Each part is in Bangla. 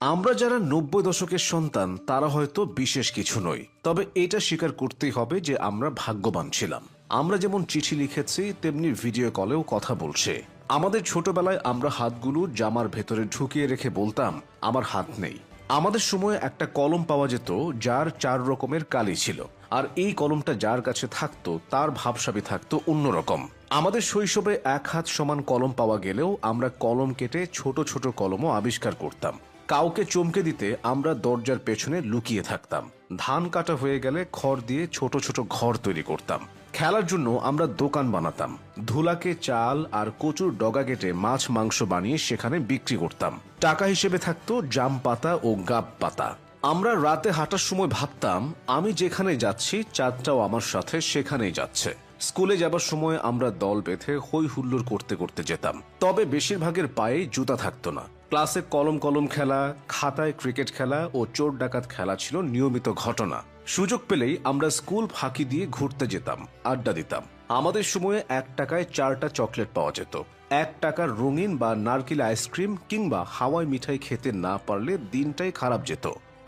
আমরা যারা ৯০ দশকের সন্তান তারা হয়তো বিশেষ কিছু নই, তবে এটা স্বীকার করতেই হবে যে আমরা ভাগ্যবান ছিলাম। আমরা যেমন চিঠি লিখেছি তেমনি ভিডিও কলেও কথা বলছে। আমাদের ছোটবেলায় আমরা হাতগুলো জামার ভেতরে ঢুকিয়ে রেখে বলতাম আমার হাত নেই। আমাদের সময়ে একটা কলম পাওয়া যেত যার ৪ রকমের কালি ছিল, আর এই কলমটা যার কাছে থাকতো তার ভাবসাবি থাকতো অন্যরকম। আমাদের শৈশবে ১ হাত সমান কলম পাওয়া গেলেও আমরা কলম কেটে ছোট ছোট কলমও আবিষ্কার করতাম। কাউকে চমকে দিতে আমরা দরজার পেছনে লুকিয়ে থাকতাম। ধান কাটা হয়ে গেলে খড় দিয়ে ছোট ছোট ঘর তৈরি করতাম। খেলার জন্য আমরা দোকান বানাতাম। ধুলাকে চাল আর কচুর ডগা কেটে মাছ মাংস বানিয়ে সেখানে বিক্রি করতাম। টাকা হিসেবে থাকতো জাম পাতা ও গাব পাতা। আমরা রাতে হাঁটার সময় ভাবতাম আমি যেখানে যাচ্ছি চাঁদটাও আমার সাথে সেখানেই যাচ্ছে। স্কুলে যাবার সময় আমরা দল বেঁধে হই হুল্লোড় করতে করতে যেতাম, তবে বেশিরভাগের পায়ে জুতা থাকতো না। ক্লাসে কলম কলম খেলা, খাতায় ক্রিকেট খেলা ও চোর ডাকাত খেলা ছিল নিয়মিত ঘটনা। সুযোগ পেলেই আমরা স্কুল ফাঁকি দিয়ে ঘুরতে যেতাম, আড্ডা দিতাম। আমাদের সময়ে ১ টাকায় ৪টা চকলেট পাওয়া যেত। ১ টাকার রঙিন বা নারকেল আইসক্রিম কিংবা হাওয়াই মিঠাই খেতে না পারলে দিনটাই খারাপ যেত।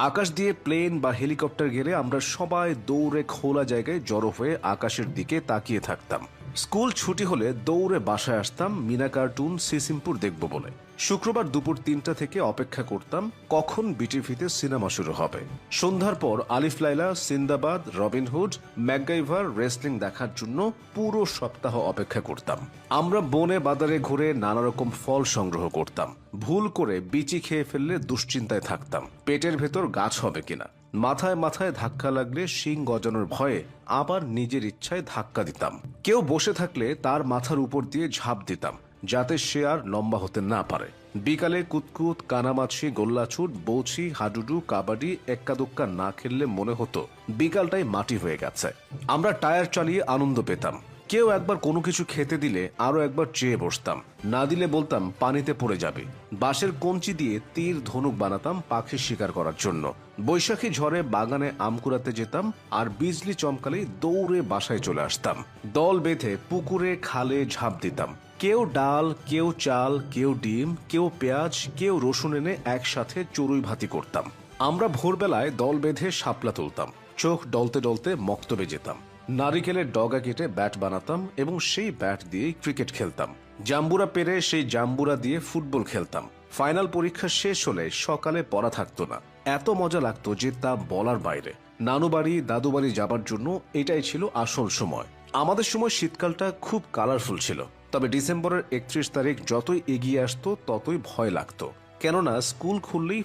আকাশ দিয়ে প্লেন বা হেলিকপ্টার গেলে আমরা সবাই দৌড়ে খোলা জায়গায় জড়ো হয়ে আকাশের দিকে তাকিয়ে থাকতাম। স্কুল ছুটি হলে দৌড়ে বাসায় আসতাম মিনা কার্টুন সিসিমপুর দেখব বলে। শুক্রবার দুপুর ৩টা থেকে অপেক্ষা করতাম কখন বিটিভিতে সিনেমা শুরু হবে। সন্ধ্যার পর আলিফ Laila, Sinbad, Robin Hood, MacGyver, wrestling দেখার জন্য পুরো সপ্তাহ অপেক্ষা করতাম। আমরা বনে বাজারে ঘুরে নানা রকম ফল সংগ্রহ করতাম। ভুল করে বিচি খেয়ে ফেললে দুশ্চিন্তায় থাকতাম পেটের ভেতর গাছ হবে কিনা। মাথায় মাথায় ধাক্কা লাগলে শিং গজানোর ভয়ে আবার নিজের ইচ্ছায় ধাক্কা দিতাম। কেউ বসে থাকলে তার মাথার উপর দিয়ে ঝাঁপ দিতাম যাতে সে আর লম্বা হতে না পারে। বিকালে কুতকুত, কানামাছি, গোল্লাছুট, বৌছি, হাডুডু, কাবাডি এক্কাদুক্কা না খেললে মনে হতো বিকালটাই মাটি হয়ে গেছে। আমরা টায়ার চালিয়ে আনন্দ পেতাম। কেউ একবার কোনো কিছু খেতে দিলে আরো একবার চেয়ে বসতাম, না দিলে বলতাম পানিতে পড়ে যাবে। বাঁশের কঞ্চি দিয়ে তীর ধনুক বানাতাম পাখি শিকার করার জন্য। বৈশাখী ঝড়ে বাগানে আম কুড়াতে যেতাম, আর বিজলি চমকালেই দৌড়ে বাসায় চলে আসতাম। দল বেঁধে পুকুরে খালে ঝাঁপ দিতাম। কেউ ডাল, কেউ চাল, কেউ ডিম, কেউ পেঁয়াজ, কেউ রসুন এনে একসাথে চড়ুই ভাতি করতাম। আমরা ভোরবেলায় দল বেঁধে শাপলা তুলতাম। চোখ ডলতে ডলতে মক্তবে যেতাম। নারিকেলের ডগা কেটে ব্যাট বানাতাম এবং সেই ব্যাট দিয়ে ক্রিকেট খেলতাম। জাম্বুরা পেরে সেই জাম্বুরা দিয়ে ফুটবল খেলতাম। ফাইনাল পরীক্ষা শেষ হলে সকালে পড়া থাকতো না। এত মজা লাগতো যে তা বলার বাইরে। নানু বাড়ি, দাদু বাড়ি যাবার জন্য এটাই ছিল আসল সময়। আমাদের সময় শীতকালটা খুব কালারফুল ছিল, তবে ডিসেম্বরের ৩১ তারিখ যতই এগিয়ে আসতো ততই ভয় লাগতো, কেননা স্কুল খুললেই